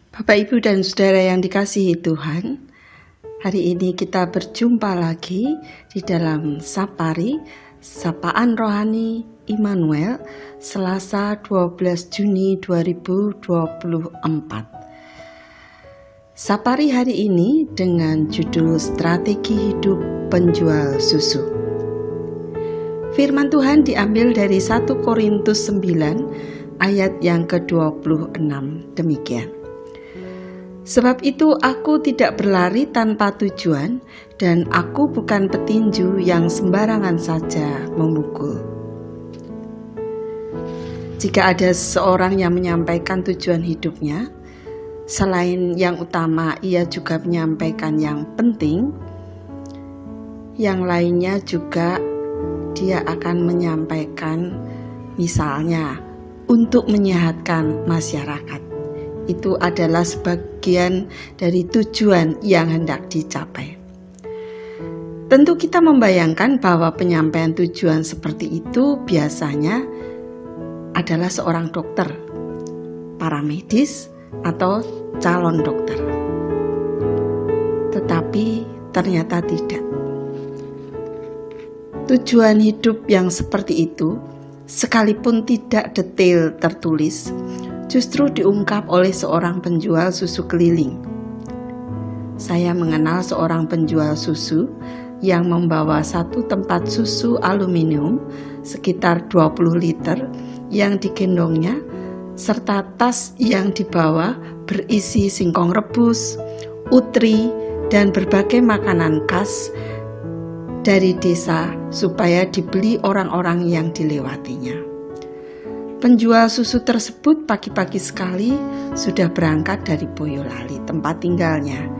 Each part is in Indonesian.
Bapak, Ibu, dan Saudara yang dikasihi Tuhan, hari ini kita berjumpa lagi di dalam Sapari, Sapaan Rohani Immanuel, Selasa 12 Juni 2024. Sapari hari ini dengan judul Strategi Hidup Penjual Susu. Firman Tuhan diambil dari 1 Korintus 9 ayat yang ke-26, demikian. Sebab itu aku tidak berlari tanpa tujuan, dan aku bukan petinju yang sembarangan saja memukul. Jika ada seseorang yang menyampaikan tujuan hidupnya, selain yang utama ia juga menyampaikan yang penting, yang lainnya juga dia akan menyampaikan, misalnya untuk menyehatkan masyarakat. Itu adalah sebagian dari tujuan yang hendak dicapai. Tentu kita membayangkan bahwa penyampaian tujuan seperti itu biasanya adalah seorang dokter, paramedis, atau calon dokter. Tetapi ternyata tidak. Tujuan hidup yang seperti itu, sekalipun tidak detail tertulis, justru diungkap oleh seorang penjual susu keliling. Saya mengenal seorang penjual susu yang membawa satu tempat susu aluminium sekitar 20 liter yang digendongnya, serta tas yang dibawa berisi singkong rebus, utri, dan berbagai makanan khas dari desa supaya dibeli orang-orang yang dilewatinya. Penjual susu tersebut pagi-pagi sekali sudah berangkat dari Boyolali, tempat tinggalnya.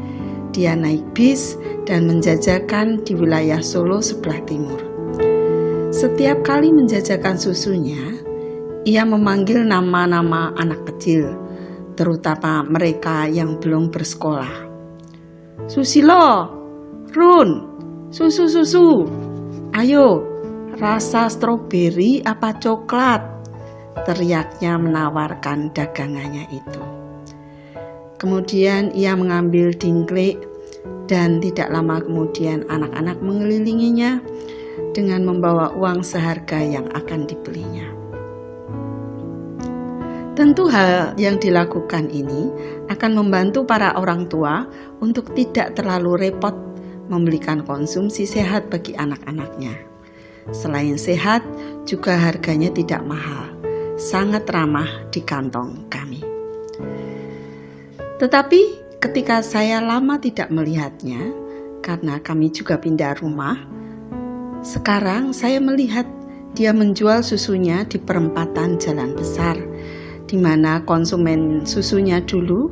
Dia naik bis dan menjajakan di wilayah Solo sebelah timur. Setiap kali menjajakan susunya, ia memanggil nama-nama anak kecil, terutama mereka yang belum bersekolah. Susilo, Run, susu, ayo, rasa stroberi apa coklat? Teriaknya menawarkan dagangannya itu. Kemudian ia mengambil dingklik dan tidak lama kemudian anak-anak mengelilinginya dengan membawa uang seharga yang akan dibelinya. Tentu hal yang dilakukan ini akan membantu para orang tua untuk tidak terlalu repot membelikan konsumsi sehat bagi anak-anaknya. Selain sehat, juga harganya tidak mahal. Sangat ramah di kantong kami. Tetapi ketika saya lama tidak melihatnya, karena kami juga pindah rumah, sekarang saya melihat dia menjual susunya di perempatan jalan besar, di mana konsumen susunya dulu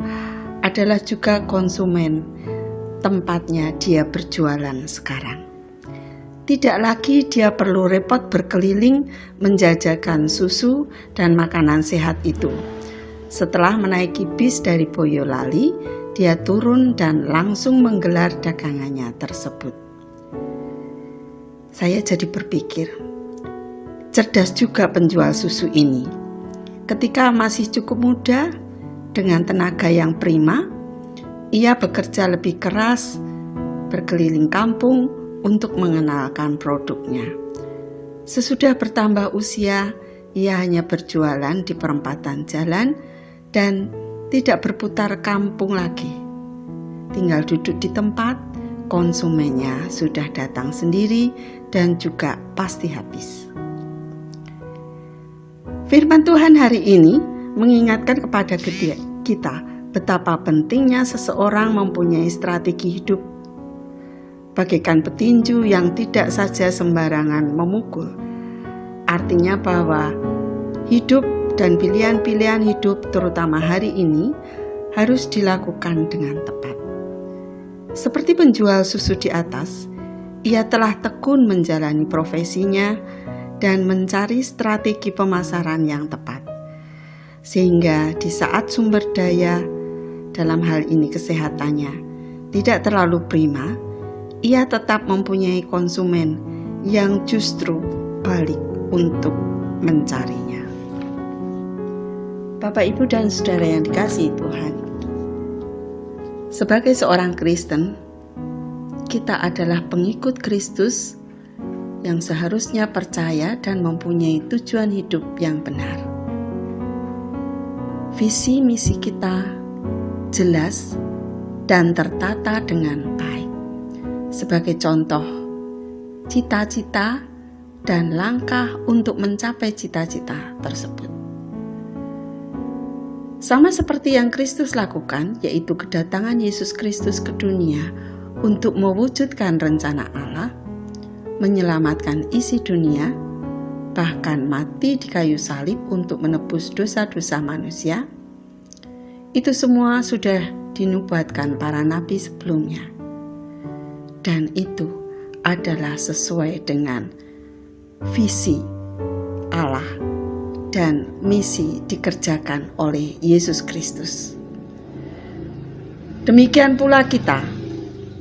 adalah juga konsumen tempatnya dia berjualan sekarang. Tidak lagi dia perlu repot berkeliling menjajakan susu dan makanan sehat itu. Setelah menaiki bis dari Boyolali, dia turun dan langsung menggelar dagangannya tersebut. Saya jadi berpikir, cerdas juga penjual susu ini. Ketika masih cukup muda, dengan tenaga yang prima, ia bekerja lebih keras, berkeliling kampung, untuk mengenalkan produknya. Sesudah bertambah usia, ia hanya berjualan di perempatan jalan dan tidak berputar kampung lagi. Tinggal duduk di tempat, konsumennya sudah datang sendiri dan juga pasti habis. Firman Tuhan hari ini mengingatkan kepada kita betapa pentingnya seseorang mempunyai strategi hidup. Bagaikan petinju yang tidak saja sembarangan memukul. Artinya bahwa hidup dan pilihan-pilihan hidup terutama hari ini harus dilakukan dengan tepat. Seperti penjual susu di atas, ia telah tekun menjalani profesinya dan mencari strategi pemasaran yang tepat. Sehingga di saat sumber daya, dalam hal ini kesehatannya, tidak terlalu prima, ia tetap mempunyai konsumen yang justru balik untuk mencarinya. Bapak, Ibu, dan Saudara yang dikasihi Tuhan, Sebagai seorang Kristen, kita adalah pengikut Kristus yang seharusnya percaya dan mempunyai tujuan hidup yang benar. Visi misi kita jelas dan tertata dengan baik. Sebagai contoh, cita-cita dan langkah untuk mencapai cita-cita tersebut. Sama seperti yang Kristus lakukan, yaitu kedatangan Yesus Kristus ke dunia untuk mewujudkan rencana Allah, menyelamatkan isi dunia, bahkan mati di kayu salib untuk menebus dosa-dosa manusia. Itu semua sudah dinubuatkan para nabi sebelumnya. Dan itu adalah sesuai dengan visi Allah dan misi dikerjakan oleh Yesus Kristus. Demikian pula kita,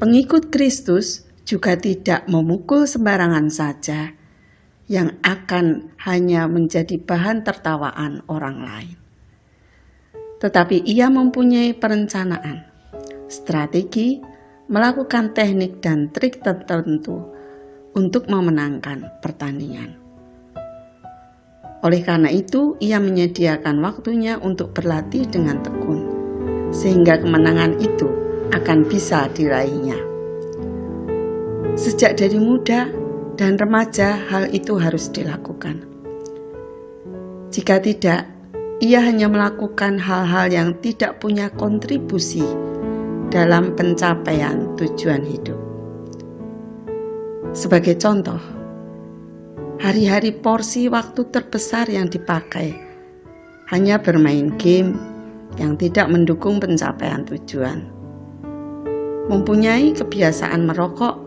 pengikut Kristus, juga tidak memukul sembarangan saja yang akan hanya menjadi bahan tertawaan orang lain. Tetapi ia mempunyai perencanaan, strategi, melakukan teknik dan trik tertentu untuk memenangkan pertandingan. Oleh karena itu, ia menyediakan waktunya untuk berlatih dengan tekun, sehingga kemenangan itu akan bisa diraihnya. Sejak dari muda dan remaja, hal itu harus dilakukan. Jika tidak, ia hanya melakukan hal-hal yang tidak punya kontribusi dalam pencapaian tujuan hidup. Sebagai contoh, hari-hari porsi waktu terbesar yang dipakai hanya bermain game yang tidak mendukung pencapaian tujuan. Mempunyai kebiasaan merokok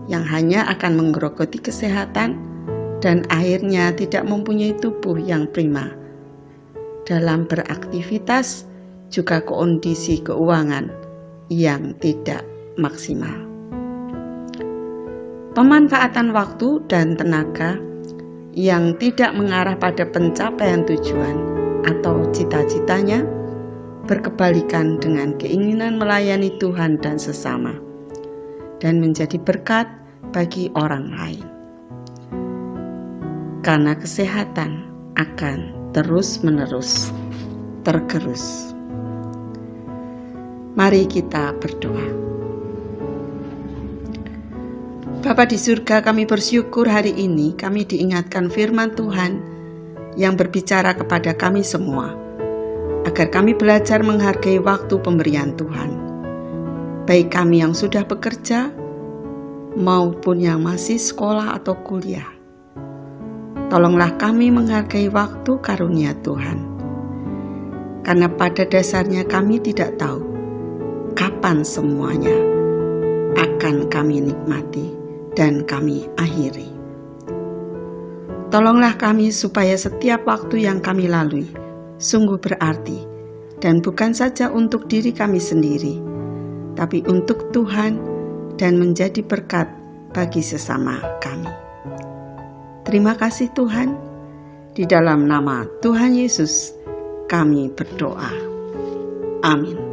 yang hanya akan menggerogoti kesehatan dan akhirnya tidak mempunyai tubuh yang prima. Dalam beraktivitas juga kondisi keuangan yang tidak maksimal. Pemanfaatan waktu dan tenaga yang tidak mengarah pada pencapaian tujuan atau cita-citanya berkebalikan dengan keinginan melayani Tuhan dan sesama dan menjadi berkat bagi orang lain. Karena kesehatan akan terus-menerus tergerus. Mari kita berdoa. Bapa di surga, kami bersyukur hari ini kami diingatkan firman Tuhan yang berbicara kepada kami semua, agar kami belajar menghargai waktu pemberian Tuhan, baik kami yang sudah bekerja maupun yang masih sekolah atau kuliah. Tolonglah kami menghargai waktu karunia Tuhan, karena pada dasarnya kami tidak tahu kapan semuanya akan kami nikmati dan kami akhiri. Tolonglah kami supaya setiap waktu yang kami lalui sungguh berarti dan bukan saja untuk diri kami sendiri, tapi untuk Tuhan dan menjadi berkat bagi sesama kami. Terima kasih Tuhan, di dalam nama Tuhan Yesus kami berdoa. Amin.